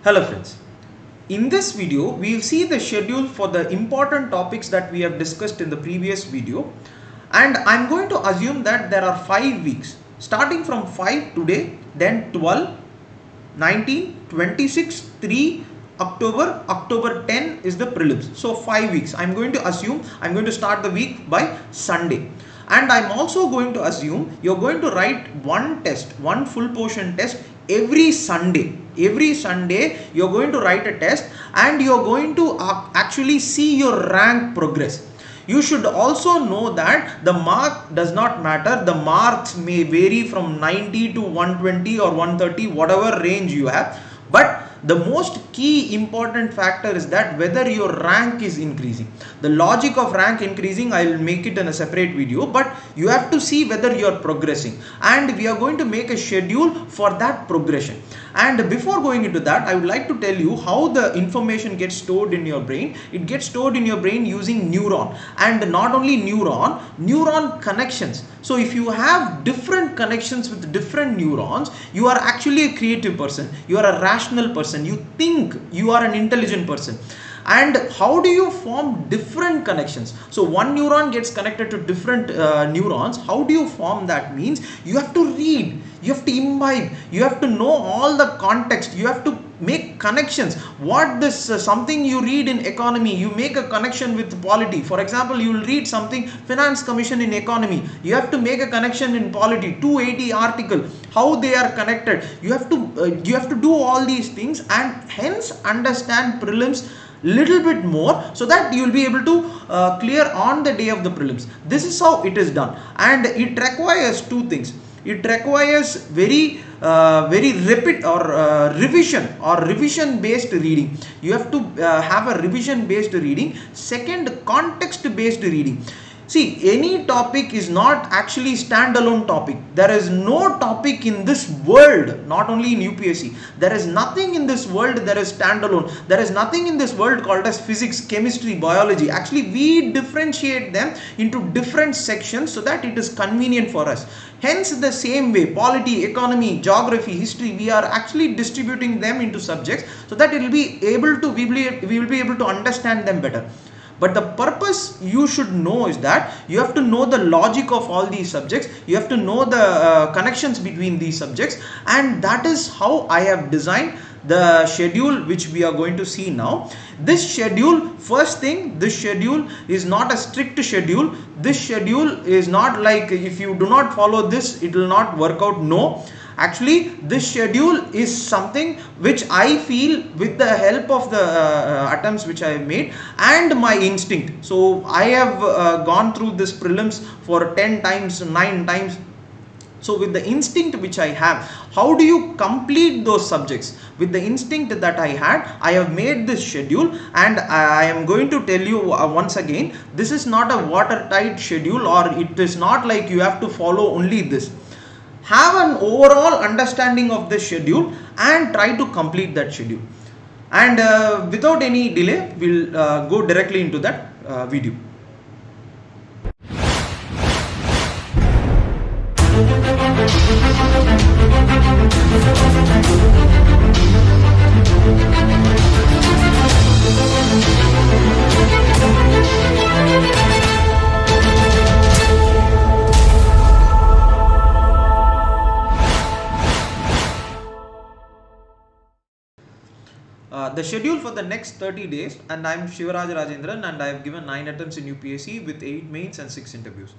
Hello friends, in this video we will see the schedule for the important topics that we have discussed in the previous video, and I am going to assume that there are 5 weeks starting from 5 today, then 12, 19, 26, 3 October, October 10 is the prelims. So 5 weeks. I am going to assume I am going to start the week by Sunday. And I am also going to assume you are going to write one test, one full portion test every Sunday. Every Sunday you are going to write a test and you are going to actually see your rank progress. You should also know that the mark does not matter. The marks may vary from 90 to 120 or 130, whatever range you have. But the most key important factor is that whether your rank is increasing. The logic of rank increasing, I will make it in a separate video, but you have to see whether you are progressing, and we are going to make a schedule for that progression. And before going into that, I would like to tell you how the information gets stored in your brain. It gets stored in your brain using neuron, and not only neuron connections. So if you have different connections with different neurons, you are actually a creative person, you are a rational person, you think, you are an intelligent person. And how do you form different connections? So one neuron gets connected to different neurons. How do you form that? Means you have to read, you have to imbibe, you have to know all the context, you have to make connections. What this something you read in economy, you make a connection with polity. For example, you will read something finance commission in economy, you have to make a connection in polity, 280 article, how they are connected. You have to do all these things, and hence understand prelims little bit more, so that you will be able to clear on the day of the prelims. This is how it is done, and it requires two things. It requires very repeat or revision based reading. You have to have a revision based reading. Second, context based reading. See, any topic is not actually standalone topic. There is no topic in this world, not only in UPSC. There is nothing in this world that is standalone. There is nothing in this world called as physics, chemistry, biology. Actually, we differentiate them into different sections so that it is convenient for us. Hence, the same way, polity, economy, geography, history, we are actually distributing them into subjects so that it will be able to, we will be able to understand them better. But the purpose you should know is that you have to know the logic of all these subjects, you have to know the connections between these subjects, and that is how I have designed the schedule which we are going to see now. This schedule, first thing, this schedule is not a strict schedule. This schedule is not like if you do not follow this, it will not work out. No. Actually, this schedule is something which I feel with the help of the attempts which I have made and my instinct. So I have gone through this prelims for 10 times, 9 times. So with the instinct which I have, how do you complete those subjects? With the instinct that I had, I have made this schedule, and I am going to tell you once again, this is not a watertight schedule, or it is not like you have to follow only this. Have an overall understanding of the schedule and try to complete that schedule. And without any delay, we'll go directly into that video. The schedule for the next 30 days, and I am J.Sivarajarajendran, and I have given 9 attempts in UPSC with 8 mains and 6 interviews.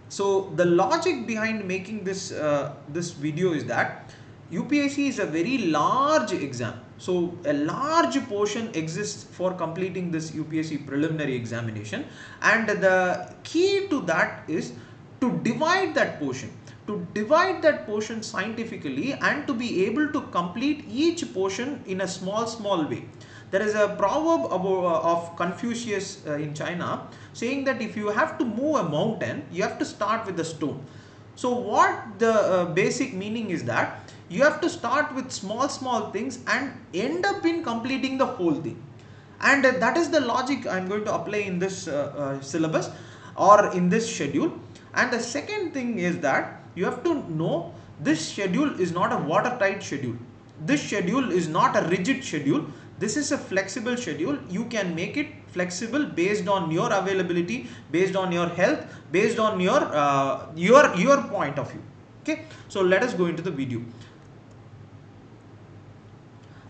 So the logic behind making this video is that UPSC is a very large exam. So a large portion exists for completing this UPSC preliminary examination, and the key to that is to divide that portion. To divide that portion scientifically and to be able to complete each portion in a small way. There is a proverb of Confucius in China saying that if you have to move a mountain, you have to start with a stone. So what the basic meaning is that you have to start with small things and end up in completing the whole thing. And that is the logic I am going to apply in this syllabus or in this schedule. And the second thing is that you have to know this schedule is not a watertight schedule. this schedule is not a rigid schedule. This is a flexible schedule. You can make it flexible based on your availability, based on your health, based on your point of view. Okay, so let us go into the video.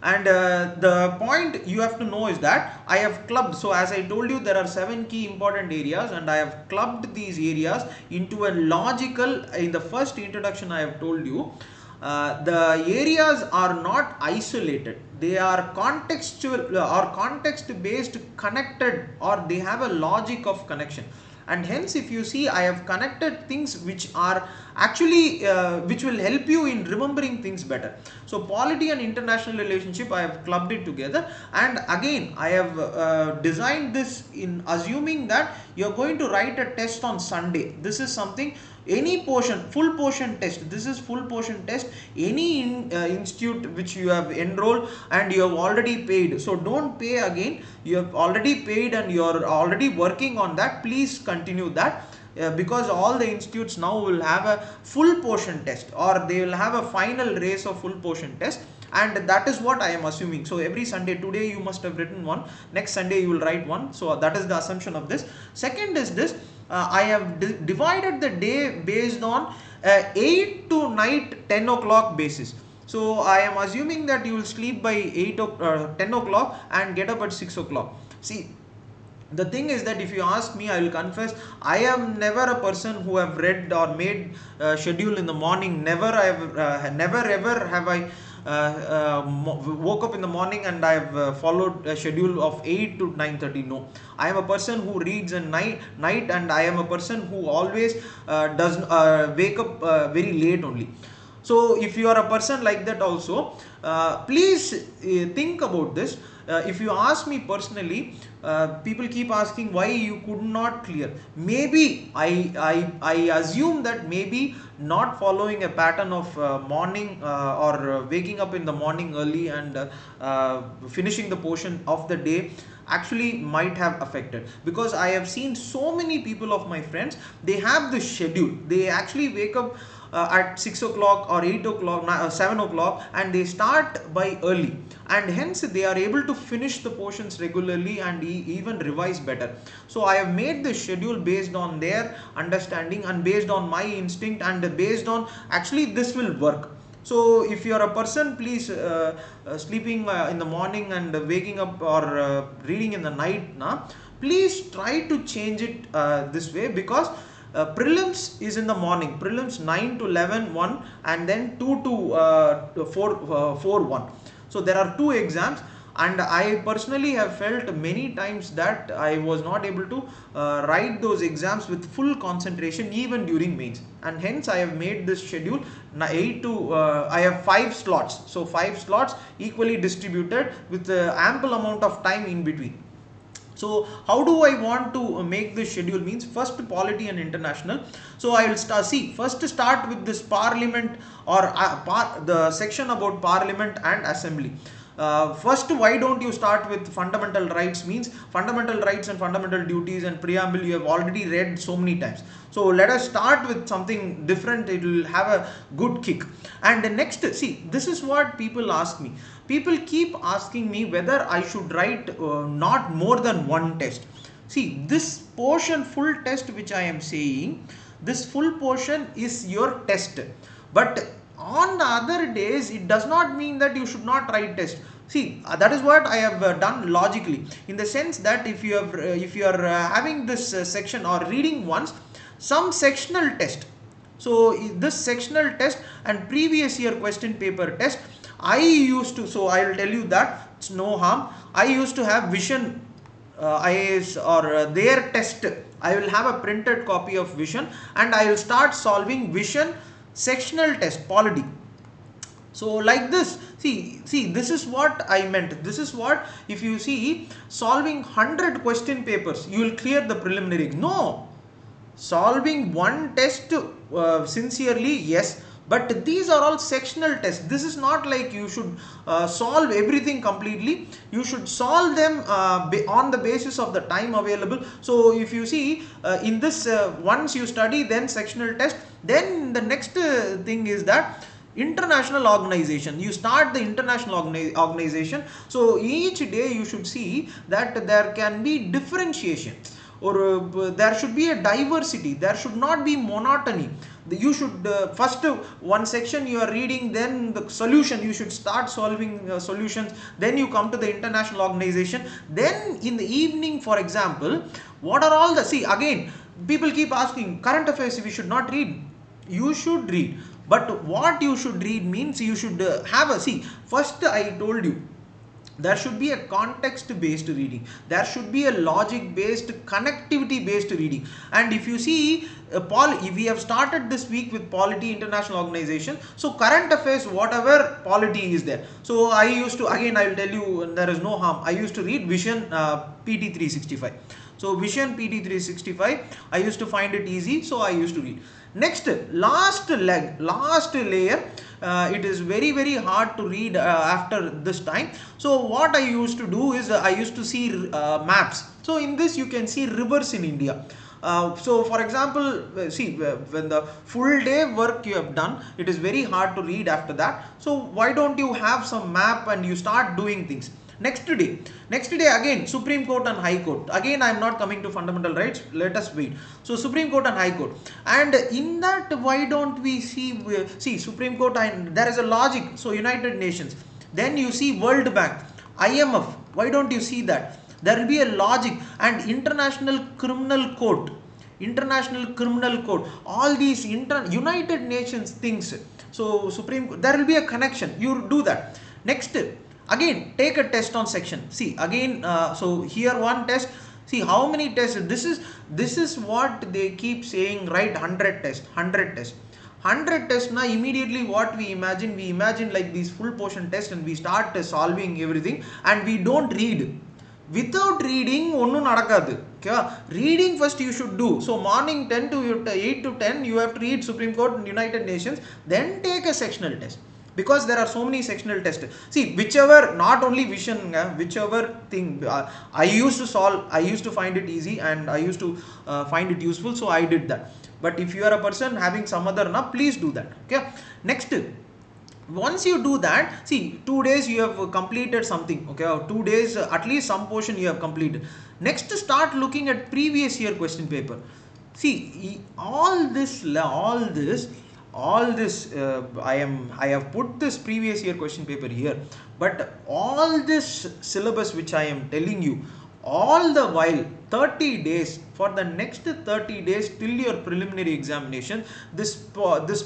And the point you have to know is that I have clubbed, so as I told you, there are 7 key important areas, and I have clubbed these areas into a logical. In the first introduction I have told you, the areas are not isolated, they are contextual or context based, connected, or they have a logic of connection. And hence, if you see, I have connected things which are actually which will help you in remembering things better. So polity and international relationship, I have clubbed it together, and again I have designed this in assuming that you are going to write a test on Sunday. This is something, any portion, full portion test, this is full portion test, any institute which you have enrolled and you have already paid, so don't pay again, you have already paid and you are already working on that, please continue that. Because all the institutes now will have a full portion test, or they will have a final race of full portion test, and that is what I am assuming. So every Sunday, today you must have written one, next Sunday you will write one, so that is the assumption of this. Second is this, I have divided the day based on 8 to night 10 o'clock basis. So I am assuming that you will sleep by 10 o'clock and get up at 6 o'clock. See, the thing is that if you ask me, I will confess, I am never a person who have read or made schedule in the morning. Never, I have never ever have I woke up in the morning and I have followed a schedule of 8 to 9:30. No, I am a person who reads at night, and I am a person who always does wake up very late only. So if you are a person like that also, please think about this. If you ask me personally, people keep asking why you could not clear. Maybe I assume that maybe not following a pattern of morning or waking up in the morning early and finishing the portion of the day actually might have affected, because I have seen so many people of my friends, they have the schedule, they actually wake up at 6 o'clock or 8 o'clock, 7 o'clock, and they start by early, and hence they are able to finish the portions regularly and even revise better. So I have made the schedule based on their understanding and based on my instinct and based on actually this will work. So if you are a person, please sleeping in the morning and waking up or reading in the night, please try to change it this way, because prelims is in the morning, prelims 9 to 11 1, and then 2 to 4 1. So there are 2 exams, and I personally have felt many times that I was not able to write those exams with full concentration even during mains, and hence I have made this schedule 8 to I have 5 slots, so 5 slots equally distributed with ample amount of time in between. So how do I want to make this schedule? Means first polity and international. So I will start with this parliament, or the section about parliament and assembly. First, why don't you start with fundamental rights? Means fundamental rights and fundamental duties and preamble you have already read so many times. So let us start with something different, it will have a good kick. And the next, see, this is what people ask me. People keep asking me whether I should write not more than one test. See, this portion, full test which I am saying, this full portion is your test. But on the other days, it does not mean that you should not write test. See, that is what I have done logically, in the sense that if you are having this section or reading once some sectional test, so this sectional test and previous year question paper test, I used to, so I will tell you that it's no harm. I used to have vision IAS or their test. I will have a printed copy of vision, and I will start solving vision sectional test polity. So like this, see this is what I meant. This is what, if you see, solving 100 question papers you will clear the preliminary. No, solving one test sincerely, yes, but these are all sectional tests. This is not like you should solve everything completely. You should solve them on the basis of the time available. So if you see in this once you study, then sectional test, then the next thing is that International organization, you start the international organization. So each day you should see that there can be differentiation, or there should be a diversity, there should not be monotony. You should first one section you are reading, then the solution, you should start solving solutions, then you come to the international organization, then in the evening, for example, what are all the, see again people keep asking current affairs we should not read. You should read, but what you should read means you should have a, see, first I told you there should be a context based reading, there should be a logic based, connectivity based reading. And if you see if we have started this week with Polity, international organization, so current affairs whatever polity is there, so I used to, again I will tell you, there is no harm, I used to read Vision PT 365. So Vision PT 365 I used to find it easy, so I used to read. Next, last layer, it is very hard to read after this time. So what I used to do is I used to see maps. So in this you can see rivers in India. So for example, see when the full day work you have done, it is very hard to read after that. So why don't you have some map and you start doing things. Next day again Supreme Court and High Court. Again I am not coming to fundamental rights, let us wait. So Supreme Court and High Court, and in that why don't we see Supreme Court, and there is a logic. So United Nations, then you see World Bank, IMF, why don't you see that? There will be a logic. And International Criminal Court, all these United Nations things. So Supreme Court, there will be a connection, you do that. Next, again take a test on section. See again, so here one test, see how many tests, this is what they keep saying, right? 100 tests now. Immediately what we imagine like these full portion tests, and we start solving everything, and we don't read. Without reading onnu nadakadu. Okay, reading first you should do. So morning 10 to 8 to 10 you have to read Supreme Court and United Nations, then take a sectional test, because there are so many sectional tests. See, whichever, not only vision, whichever thing I used to solve, I used to find it easy, and I used to find it useful, so I did that. But if you are a person having some other, please do that. Okay, next, once you do that, see 2 days you have completed something. Okay, or 2 days at least some portion you have completed. Next, start looking at previous year question paper. See, all this I have put this previous year question paper here, but all this syllabus which I am telling you, all the while 30 days, for the next 30 days till your preliminary examination, this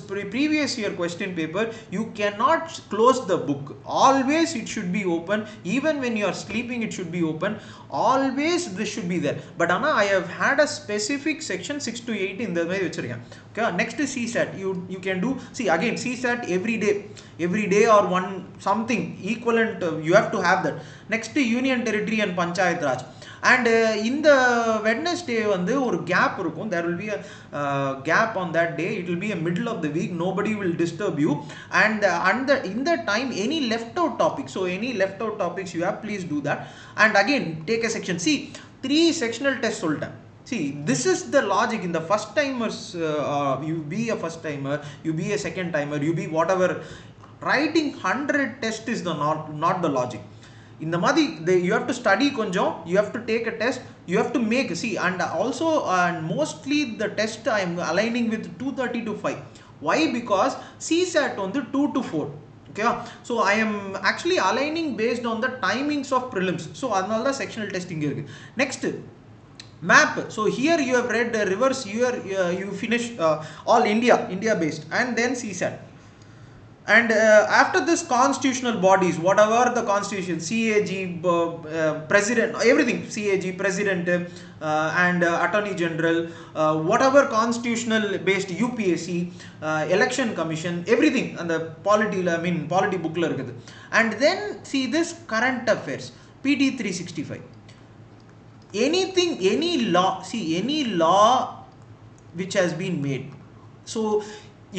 previous year question paper, you cannot close the book. Always it should be open. Even when you are sleeping, it should be open. Always this should be there. But I have had a specific section 6 to 8 in the way. Okay, next is CSAT. You can do, see again CSAT every day or one something equivalent, you have to have that. Next, Union Territory and Panchayat Raj. And in the Wednesday or gap, there will be a gap on that day. It will be a middle of the week, nobody will disturb you, and in that time any left out topics, so any left out topics you have, please do that. And again take a section. See, 3 sectional tests solta. See, this is the logic. In the first timers, you be a first timer, you be a second timer, you be whatever, writing 100 tests is the not the logic. In the Madi, you have to study konjam, you have to take a test, you have to make, see, and also mostly the test I am aligning with 2:30 to 5. Why? Because CSAT on the 2 to 4. Okay, so I am actually aligning based on the timings of prelims. So another the sectional testing here. Next, map. So here you have read rivers, here you finish all India based, and then CSAT. And after this, constitutional bodies, whatever the constitution, CAG, president, everything, CAG, president, and attorney general, whatever constitutional based, UPSC, election commission, everything, and the polity, polity book. And then see this current affairs, PT 365. Anything, any law which has been made. So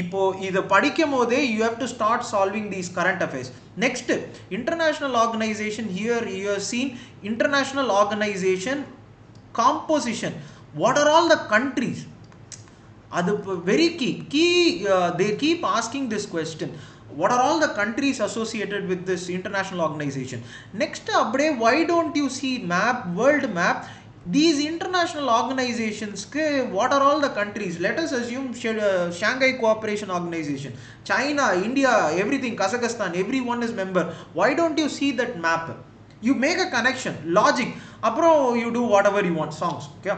இப்போ இதை படிக்கும் போதே you have to start solving these current affairs. Next, international organization. Here you have seen international organization composition. What are all the countries? That's very key. They keep asking this question. what are all the countries associated with this international organization. Next update, why don't you see map, world map, these international organizations, what are all the countries? Let us assume Shanghai Cooperation Organization, China, India, everything, Kazakhstan, everyone is member. Why don't you see that map? You make a connection, logic, apro you do whatever you want, songs, okay.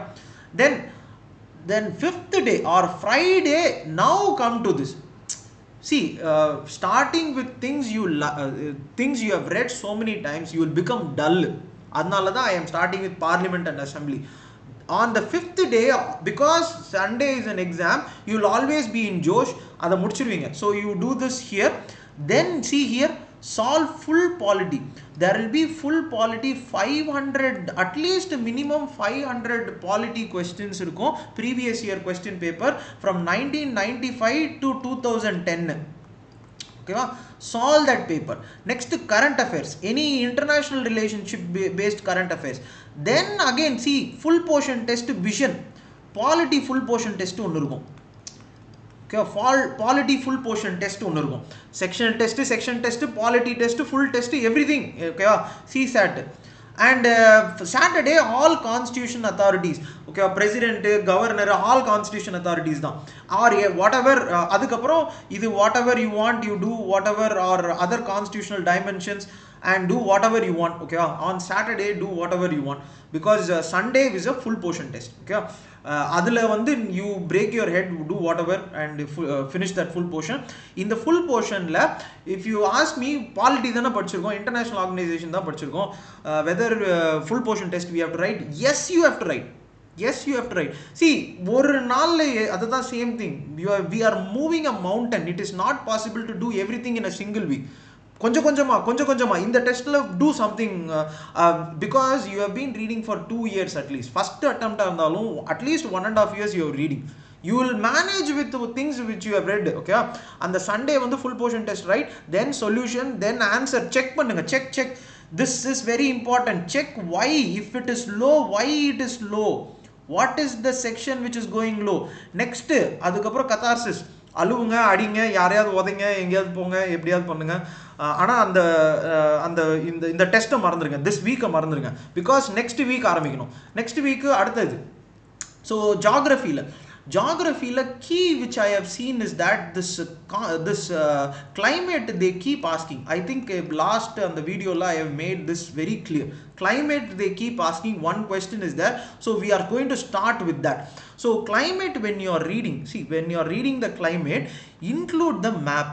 Then fifth day or Friday, now come to this. See, starting with things you have read so many times, you will become dull. Adnala da I am starting with Parliament and Assembly. On the fifth day, because Sunday is an exam, you will always be in Josh. Adha mudichiruvinga. So you do this here. Then see here, solve full polity. There will be full polity 500, at least minimum 500 polity questions irukum, previous year question paper from 1995 to 2010. Okay, solve that paper. Next, current affairs, any international relationship based current affairs. Then again see, full portion test vision, polity full portion test onnu irukum. Okay, polity full portion test onnu irukum, section test, polity test, full test, everything. Okay, CSAT. And Saturday, all constitution authorities, okay, president, governor, all constitution authorities da, or whatever, adukapro idu whatever you want, you do whatever, or other constitutional dimensions, and do whatever you want. Okay, on Saturday do whatever you want, because Sunday is a full portion test. Okay, adula vandu you break your head, do whatever, and finish that full portion. In the full portion la, if you ask me, polity dana padichirukom, international organization da padichirukom, whether full portion test we have to write, yes you have to write. Yes, you have to write. See, ஒரு நாள்ல அதுதான் same thing. We are moving a mountain. It is not possible to do everything in a single week. கொஞ்சம் கொஞ்சமா இந்த டெஸ்ட்ல do something, because you have been reading for 2 years at least. First attempt இருந்தாலும் at least 1.5 years you are reading. You will manage with the things which you have read. Okay, and the Sunday வந்து full portion test, right? Then solution, then answer. Check பண்ணுங்க, check. This is very important. Check why. If it is low, why it is low. What is the section which is going low? Next, அதுக்கப்புறம் catharsis. அழுவுங்க, அடிங்க, யாரையாவது உதைங்க, எங்கேயாவது போங்க, எப்படியாவது பண்ணுங்க. ஆனால் அந்த இந்த டெஸ்ட்டை மறந்துருங்க, திஸ் வீக்கை மறந்துருங்க, பிகாஸ் நெக்ஸ்ட் வீக் ஆரம்பிக்கணும். நெக்ஸ்ட் வீக்கு அடுத்தது. ஸோ ஜாகிரஃபியில் key which I have seen is that this climate they keep asking. I think last on the video la I have made this very clear. Climate they keep asking, one question is there, so we are going to start with that. So climate, when you are reading, see, when you are reading the climate, include the map.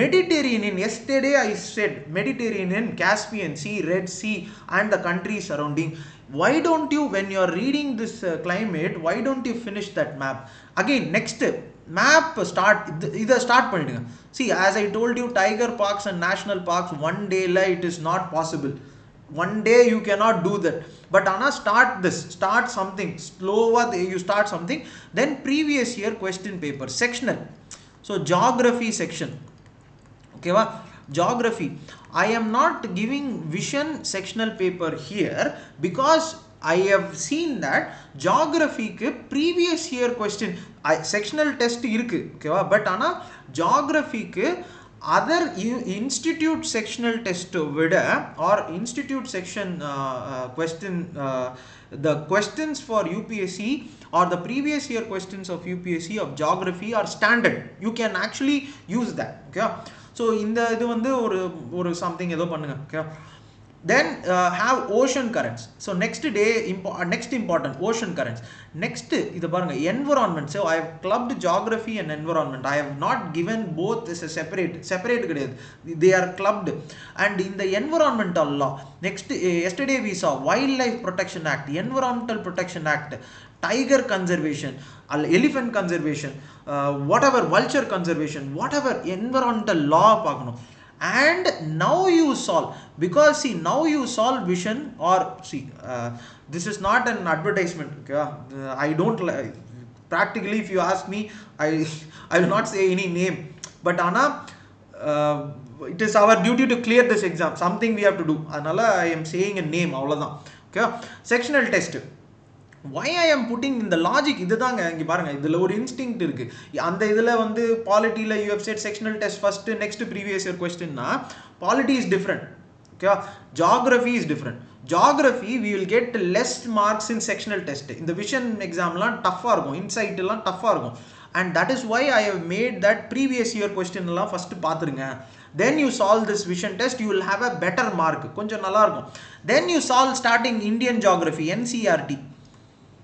Mediterranean, yesterday I said Mediterranean, Caspian Sea, Red Sea, and the countries surrounding. Why don't you, when you are reading this climate, why don't you finish that map? Again, next map start பண்ணிடுங்க. See, as I told you, tiger parks and national parks, one day la it is not possible. One day you cannot do that, but Anna, start something slower. You start something, then previous year question paper, sectional. So geography section, okay va, geography. I am not giving vision sectional paper here because I have seen that geography ku previous year question sectional test irukku, okay va, but ana geography ku other institute sectional test vida or institute section question, the questions for UPSC or the previous year questions of UPSC of geography are standard. You can actually use that. Okay, so இந்த இது வந்து ஒரு something ஏதோ பண்ணுங்க. Okay, then have ocean currents. So next important ocean currents. Next இது பாருங்க, environment. So I have clubbed geography and environment. I have not given both as a separate கிடையாது, they are clubbed. And in the environmental law, next yesterday we saw Wildlife Protection Act, Environmental Protection Act, tiger conservation, elephant conservation, whatever, vulture conservation, whatever environmental law பார்க்கணும். And now you solve, because see, now you solve vision, or see, this is not an advertisement. Okay? I don't practically, if you ask me, I will not say any name, but Anna, it is our duty to clear this exam, something we have to do. Anala I am saying a name, avladhan. Okay, sectional test. why I am putting in the logic இதுதாங்க இங்க பாருங்க இதுல ஒரு instinct இருக்கு அந்த இதுல வந்து பாலிட்டில you have said sectional test first next previous year question na polity is different okay geography is different geography we will get less marks in sectional test இந்த vision exam la tough ah irukum insight la tough ah irukum and that is why I have made that previous year question la first paathirunga then you solve this vision test you will have a better mark konjam nalla irukum then you solve starting Indian geography NCERT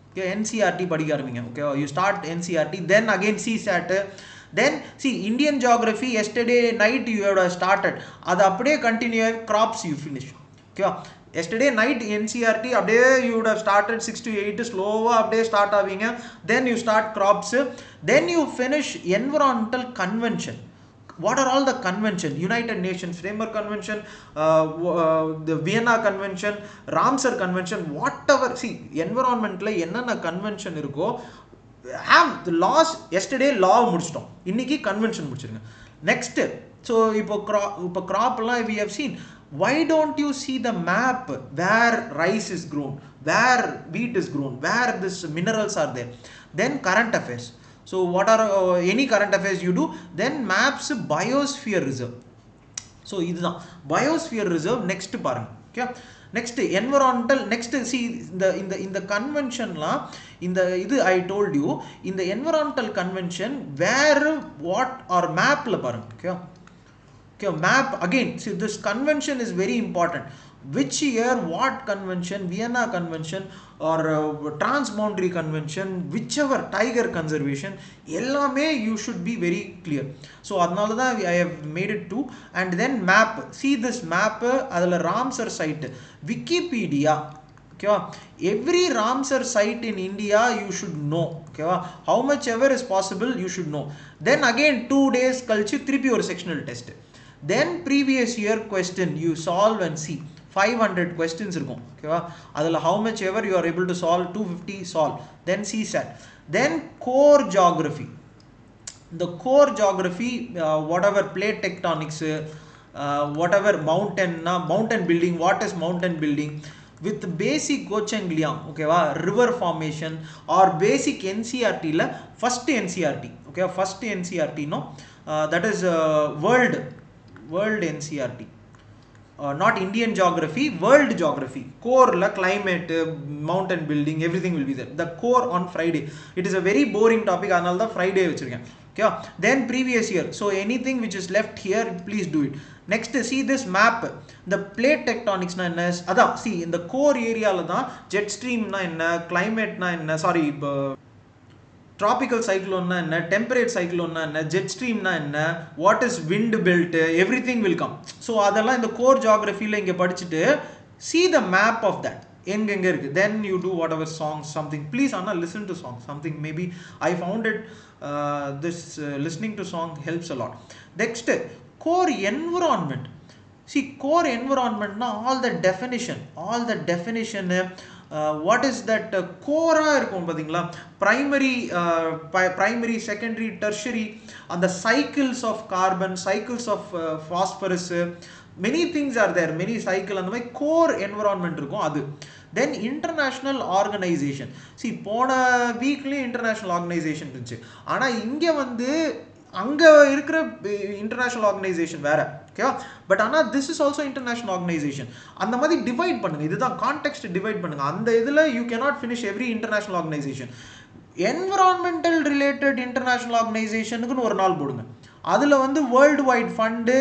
okay NCERT படிக்க ஆரம்பிங்க okay you start NCERT then again CSAT then see Indian geography yesterday night you have started அது அப்படியே continue crops you finish okay yesterday night NCERT அப்படியே you would have started 6 to 8 ஸ்லோவா அப்படியே start ஆவீங்க then you start crops then you finish environmental convention. What are all the convention? United Nations Framework Convention, the Vienna Convention, Ramsar Convention, whatever. See, environment la enna convention irukko have the laws. Yesterday law mudichitom, inniki convention mudichirunga. Next, so ipo crop la we have seen. Why don't you see the map where rice is grown, where wheat is grown, where this minerals are there? Then current affairs. So what are any current affairs you do, then maps biosphere reserve. So இதுதான் biosphere reserve. next பாருங்க okay next environmental. next see இந்த conventionலாம் இந்த இது I told you in the environmental convention where what or mapல பாருங்க okay map again. See this convention is very important. Which year what convention, Vienna Convention or transboundary convention, whichever, tiger conservation, ellame you should be very clear. So adnala da I have made it too. And then map, see this map adala Ramsar site, Wikipedia, okay every Ramsar site in India you should know, okay how much ever is possible you should know. Then again 2 days kalchi thirupi or sectional test, then previous year question you solve and see 500 questions இருக்கும் ஓகேவா அதில் how much ever you are able to solve 250 solve. Then CSAT, then core geography. The core geography whatever plate tectonics, whatever mountain building, what is mountain building with basic Gocheng-Liang, ஓகேவா river formation or basic NCERT ல first NCERT, okay first NCERT no that is world NCERT. Not Indian geography, world geography. Core la climate, mountain building, everything will be there. The core on Friday. It is a very boring topic, another the Friday vechiruken. Okay. Then previous year. So anything which is left here, please do it. Next, see this map. The plate tectonics na enna? Adha, see in the core area la da jet stream na enna, climate na enna, sorry, tropical cyclone na enna, temperate cyclone na enna, jet stream na enna, what is wind belt, everything will come. So adalla in the core geography la inga padichittu see the map of that enga irukku. Then you do whatever songs something, please anna listen to songs something, maybe I found it this listening to song helps a lot. Next, core environment. See core environment na all the definition what is that core இருக்கும் பாத்தீங்களா, primary secondary tertiary and the cycles of carbon, cycles of phosphorus, many things are there, many cycle and the core environment இருக்கும் அது. Then international organization. See போன weekly international organization இருந்துச்சு, ஆனா இங்க வந்து அங்க இருக்கிற இன்டர்நேஷனல் ஆர்கனைசேஷன் வேற ஓகேவா. பட் ஆனால் this is also international organisation. அந்த மாதிரி டிவைட் பண்ணுங்க, இதுதான் கான்டெக்ஸ்ட் டிவைட் பண்ணுங்க. அந்த இதில் you cannot finish every international organisation. Environmental related international ஆர்கனைசேஷனுக்குன்னு ஒரு நாள் போடுங்க. அதில் வந்து world wide fund,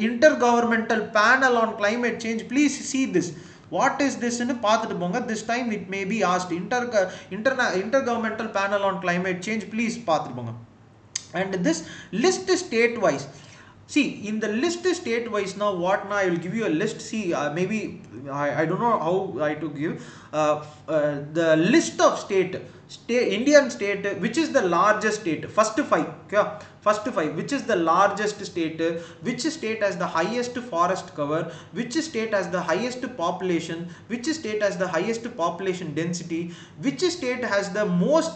intergovernmental panel on climate change, please see this what is this ன்னு பார்த்துட்டு போங்க. this time it may be asked intergovernmental panel on climate change, please பார்த்துட்டு போங்க. And this list is state wise. See in the list state wise, now what now I will give you a list. See maybe I don't know how I to give the list of Indian state, which is the largest state? First five, okay? First five, which is the largest state? Which state has the highest forest cover? Which state has the highest population? Which state has the highest population density? Which state has the most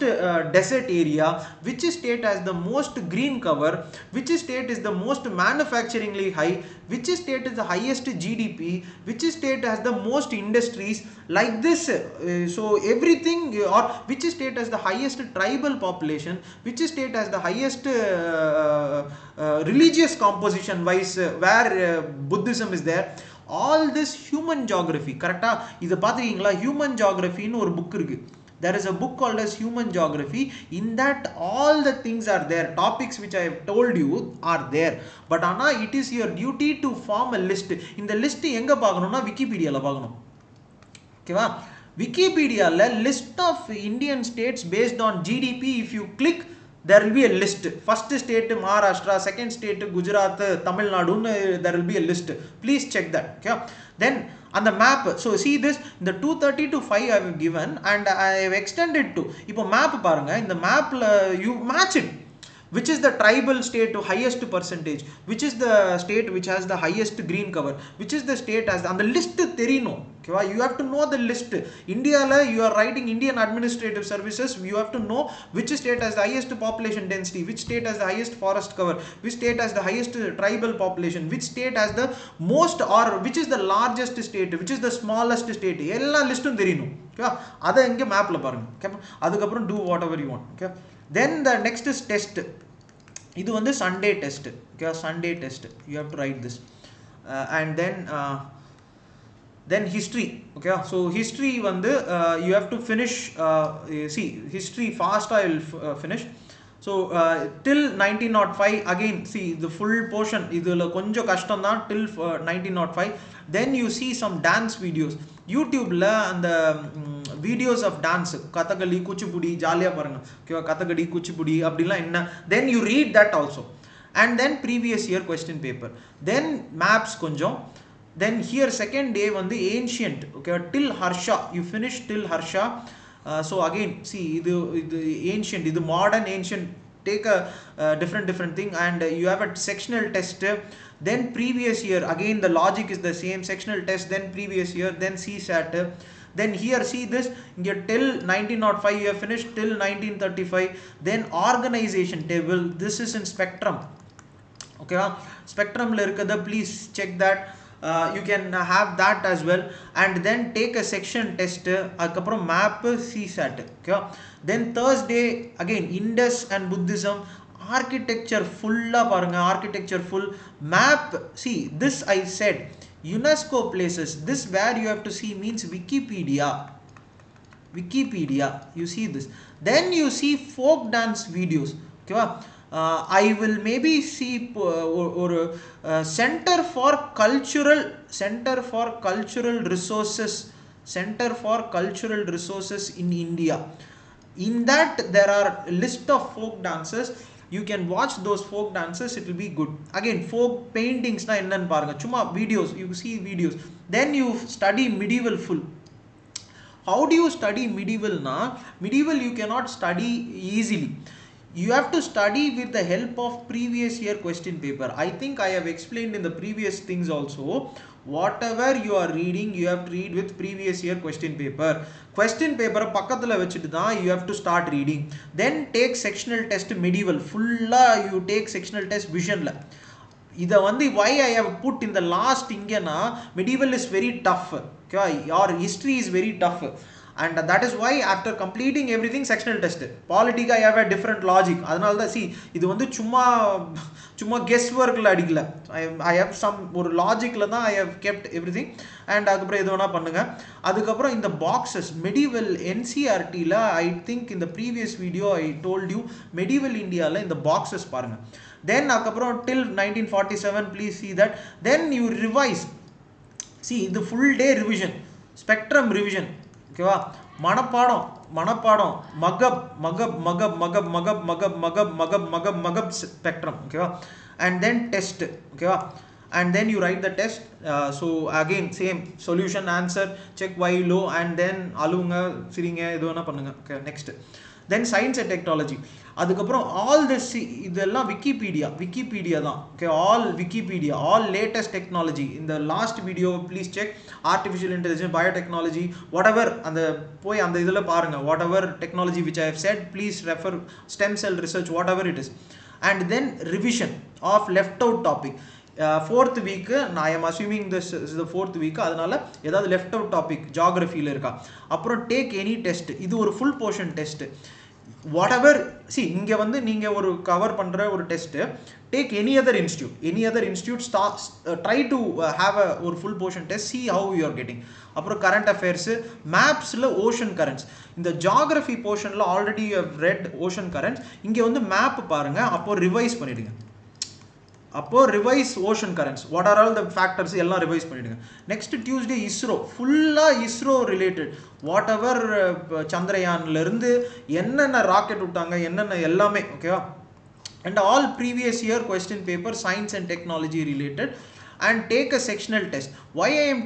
desert area? Which state has the most green cover? Which state is the most manufacturingly high? Which state is the highest GDP? Which state has the most industries? Like this. So everything, or which state has the highest tribal population? Which state has the highest religious composition wise, where Buddhism is there? All this human geography, correct? இது பாத்தீங்களா? Human geography ன்னு ஒரு book இருக்கு. There is a book called as Human Geography. In that all the things are there, topics which I have told you are there. But ana it is your duty to form a list. இந்த list எங்க பார்க்கணும்னா விக்கிபீடியால பார்க்கணும். ஓகேவா? விக்கிபீடியால list of Indian states based on GDP, if you click, there will be a list. First state Maharashtra, second state Gujarat, Tamil Nadu, there will be a list. Please check that. Okay? Then on the map, so see this, the 230 to 5 I have given and I have extended to, இப்போ map பாருங்க, இந்த mapல you match it. Which is the tribal state to highest percentage? Which is the state which has the highest green cover? Which is the state has on the list தெரியணும். Okay, you have to know the list. India la you are writing Indian administrative services, you have to know which state has the highest population density, which state has the highest forest cover, which state has the highest tribal population, which state has the most, or which is the largest state, which is the smallest state. எல்லா லிஸ்டும் தெரியணும். Okay, அதை எங்க மேப்ல பாருங்க. Okay, அதுக்கப்புறம் do whatever you want. Okay, then the next is test. இது வந்து Sunday test. Okay, Sunday test, you have to write this. And then history. Okay, so history vandu you have to finish, see history fast I will finish. So till 1905 again, see the full portion idula konja kashtam da till 1905. Then you see some dance videos YouTube la, and the videos of dance, kathakali, kuchipudi, jaliya paranga. Okay, kathakali, kuchipudi abdilla enna, then you read that also. And then previous year question paper, then maps konjam. Then here second day on the ancient, okay, till Harsha, you finish till Harsha. So again, see the ancient, the modern ancient, take a different thing, and you have a sectional test. Then previous year, again the logic is the same, sectional test, then previous year, then CSAT. Then here see this, till 1905 you have finished till 1935. Then organization table, this is in spectrum. Okay, spectrum la irukada, please check that. You can have that as well. And then take a section test, adukaprom map, CSAT. Okay, then Thursday again Indus and Buddhism, architecture full paranga, architecture full map. See this I said UNESCO places, this where you have to see means Wikipedia, you see this. Then you see folk dance videos. Okay, I will maybe see or center for cultural resources in India. In that there are list of folk dances, you can watch those folk dances, it will be good. Again folk paintings na enna parunga, chuma videos, you see videos. Then you study medieval full. How do you study medieval na? Medieval you cannot study easily, you have to study with the help of previous year question paper. I think I have explained in the previous things also. Whatever you are reading, you have to read with previous year question paper. Question paper பக்கத்துல வச்சிட்டு தான் you have to start reading. Then take sectional test medieval fulla, you take sectional test visionல. இதை வந்து why I have put in the last இங்கனா, medieval is very tough. Okay, your history is very tough. And that is why after completing everything, sectional test. Polity I have a different logic. அதனால தான் see இது வந்து சும்மா guess workல அடிக்கல. I have some ஒரு logicல தான் I have kept everything. And அதுக்கப்புறம் எது வேணா பண்ணுங்க. அதுக்கப்புறம் இந்த boxes medieval NCERT ல I think in the previous video I told you medieval Indiaல இந்த boxes பாருங்க. Then அதுக்கப்புறம் till 1947 please see that. Then you revise. See the full day revision, spectrum revision. ஓகேவா, மனப்பாடம் மகப் ஸ்பெக்ட்ரம். ஓகேவா, அண்ட் தென் டெஸ்ட். ஓகேவா, and then you write the test. So again same solution, answer, check why low, and then alunga siringa edona pannunga. Okay, next. Then science and technology. அதுக்கப்புறம் all this இதெல்லாம் Wikipedia தான். Okay, all Wikipedia, all latest technology. In the last video please check artificial intelligence, biotechnology, whatever அந்த போய் அந்த இதில் பாருங்க, whatever technology which I have said, please refer stem cell research, whatever it is. And then revision of left out topic. Fourth week, I am assuming this is the fourth week, அதனால ஏதாவது left out topic ஜியோகிராஃபியில் இருக்கா. அப்புறம் take any test, இது ஒரு full portion test. Whatever, see இங்கே வந்து நீங்கள் ஒரு கவர் பண்ணுற ஒரு test, take any other institute, try to have a ஒரு full portion test, see how you are getting. அப்புறம் current affairs, மேப்ஸில் ocean currents. இந்த geography portionல already you have read ocean currents, இங்கே வந்து மேப் பாருங்கள், அப்போ ரிவைஸ் பண்ணிடுங்க. அப்போ revise ocean currents, what are all the factors எல்லாம் ரிவைஸ் பண்ணிவிடுங்க. நெக்ஸ்ட் டியூஸ்டே இஸ்ரோ, ஃபுல்லாக இஸ்ரோ ரிலேட்டட், வாட் எவர் சந்திரயான்லேருந்து என்னென்ன ராக்கெட் விட்டாங்க என்னென்ன எல்லாமே, ஓகேவா. And all previous year question paper science and technology related. And take a sectional test. Why I am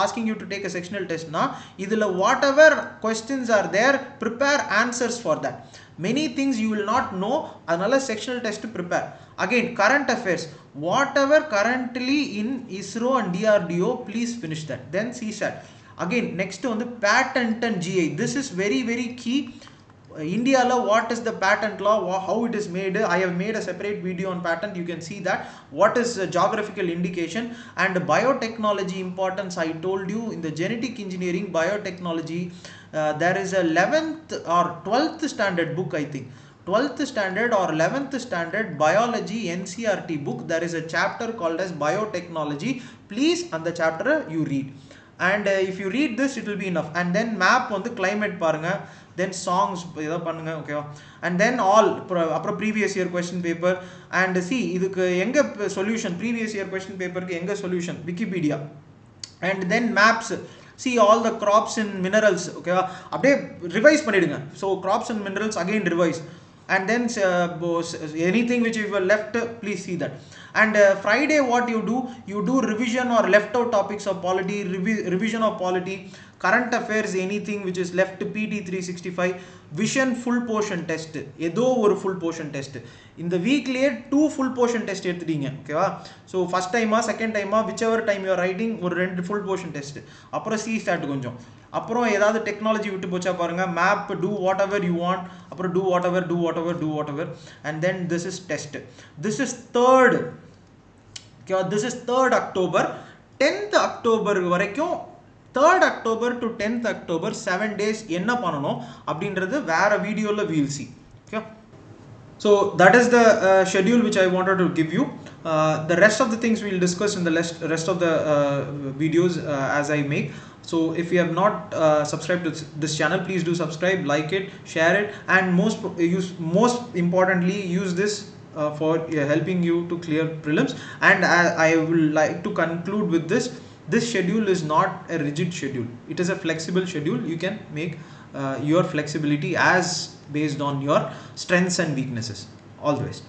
asking you to take a sectional test na, idhula whatever questions are there, prepare answers for that. Many things you will not know, adnala sectional test to prepare. Again, current affairs, whatever currently in ISRO and DRDO, please finish that. Then CSAT. Again, next on the patent and GI, this is very very key. India law, what is the patent law, how it is made. I have made a separate video on patent, you can see that. What is geographical indication. And biotechnology importance, I told you in the genetic engineering biotechnology, there is a 11th or 12th standard book, I think 12th standard or 11th standard biology NCRT book, there is a chapter called as biotechnology. Please on the chapter you read, and if you read this it will be enough. And then map on the climate parunga, then songs edha pannunga, okay. And then all apra previous year question paper, and see idukku enga solution, previous year question paper ku enga solution, Wikipedia. And then maps, see all the crops and minerals, okay, அப்படியே revise பண்ணிடுங்க. So crops and minerals again revise. And then anything which you were left, please see that. And Friday what you do revision or left out topics of polity, revision of polity, current affairs, anything which is left, PT 365, vision full portion test, ஏதோ ஒரு full portion test. இந்த வீக்லயே 2 full portion test எடுத்துட்டீங்க, ஓகேவா. So first டைமா second டைமா whichever time you are writing ஒரு 2 full portion test. அப்புறம் CSAT கொஞ்சம், அப்புறம் ஏதாவது டெக்னாலஜி விட்டு போச்சா பாருங்க, map, do whatever you want, அப்புறம் do whatever, and then this is test. This is 3rd, okay, this is 3rd October, 10th October வரைக்கும், 3rd October to 10th October 7 days என்ன பண்ணணும் அப்படின்றது வேற வீடியோல we will see, okay. So that is the schedule which I wanted to give you. The rest of the things we will discuss in the rest of the videos as I make. So if you have not subscribed to this channel, please do subscribe, like it, share it, and most importantly use this for helping you to clear prelims. And I will like to conclude with this schedule is not a rigid schedule, it is a flexible schedule. You can make your flexibility as based on your strengths and weaknesses. All the best.